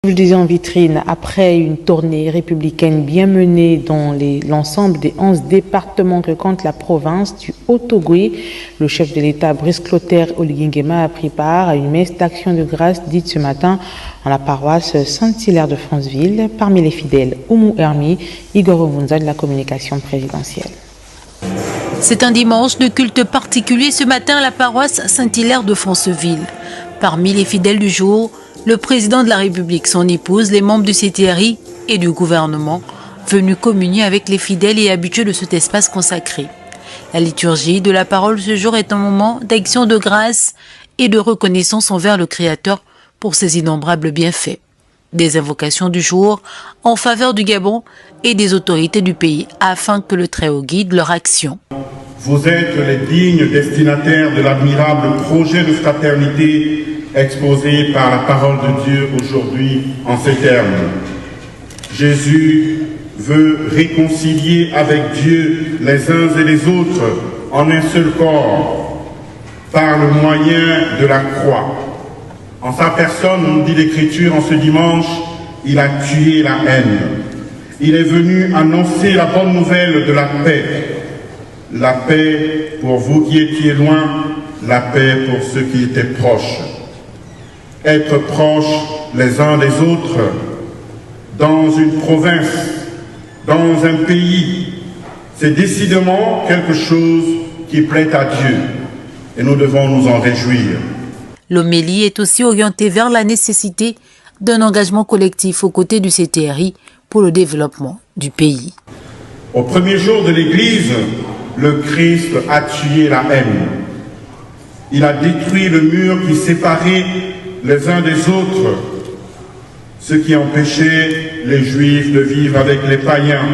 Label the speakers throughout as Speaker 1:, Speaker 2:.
Speaker 1: Je le disais en vitrine, après une tournée républicaine bien menée dans l'ensemble des 11 départements que compte la province du Haut-Ogooué, le chef de l'État Brice Clotaire Oligui-Nguema a pris part à une messe d'action de grâce dite ce matin en la paroisse Saint-Hilaire de Franceville. Parmi les fidèles, Oumou Hermi, Igor Ovunza de la communication présidentielle.
Speaker 2: C'est un dimanche de culte particulier ce matin à la paroisse Saint-Hilaire de Franceville. Parmi les fidèles du jour, le président de la République, son épouse, les membres du CTRI et du gouvernement, venus communier avec les fidèles et habitués de cet espace consacré. La liturgie de la parole ce jour est un moment d'action de grâce et de reconnaissance envers le Créateur pour ses innombrables bienfaits. Des invocations du jour en faveur du Gabon et des autorités du pays afin que le Très-Haut guide leur action.
Speaker 3: Vous êtes les dignes destinataires de l'admirable projet de fraternité exposé par la parole de Dieu aujourd'hui en ces termes. Jésus veut réconcilier avec Dieu les uns et les autres en un seul corps par le moyen de la croix. En sa personne, on dit l'Écriture en ce dimanche, il a tué la haine. Il est venu annoncer la bonne nouvelle de la paix. La paix pour vous qui étiez loin, la paix pour ceux qui étaient proches. Être proches les uns des autres dans une province, dans un pays, c'est décidément quelque chose qui plaît à Dieu et nous devons nous en réjouir.
Speaker 2: L'homélie est aussi orientée vers la nécessité d'un engagement collectif aux côtés du CTRI pour le développement du pays.
Speaker 3: Au premier jour de l'Église, le Christ a tué la haine. Il a détruit le mur qui séparait les uns des autres, ce qui empêchait les Juifs de vivre avec les païens,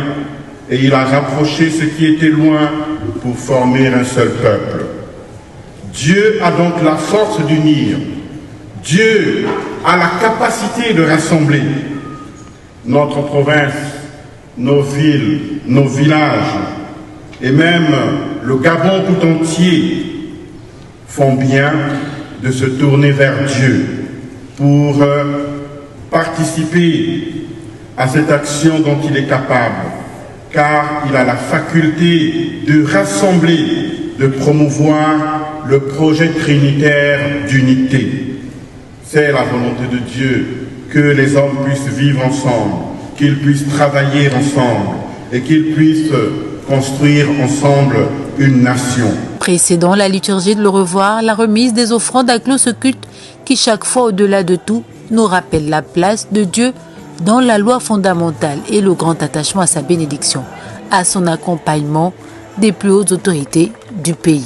Speaker 3: et il a rapproché ceux qui étaient loin pour former un seul peuple. Dieu a donc la force d'unir. Dieu a la capacité de rassembler. Notre province, nos villes, nos villages et même le Gabon tout entier font bien de se tourner vers Dieu pour participer à cette action dont il est capable, car il a la faculté de rassembler, de promouvoir le projet trinitaire d'unité. C'est la volonté de Dieu que les hommes puissent vivre ensemble, qu'ils puissent travailler ensemble et qu'ils puissent construire ensemble une nation.
Speaker 2: Précédant la liturgie de le revoir, la remise des offrandes inclut ce culte qui chaque fois au-delà de tout nous rappelle la place de Dieu dans la loi fondamentale et le grand attachement à sa bénédiction, à son accompagnement des plus hautes autorités du pays.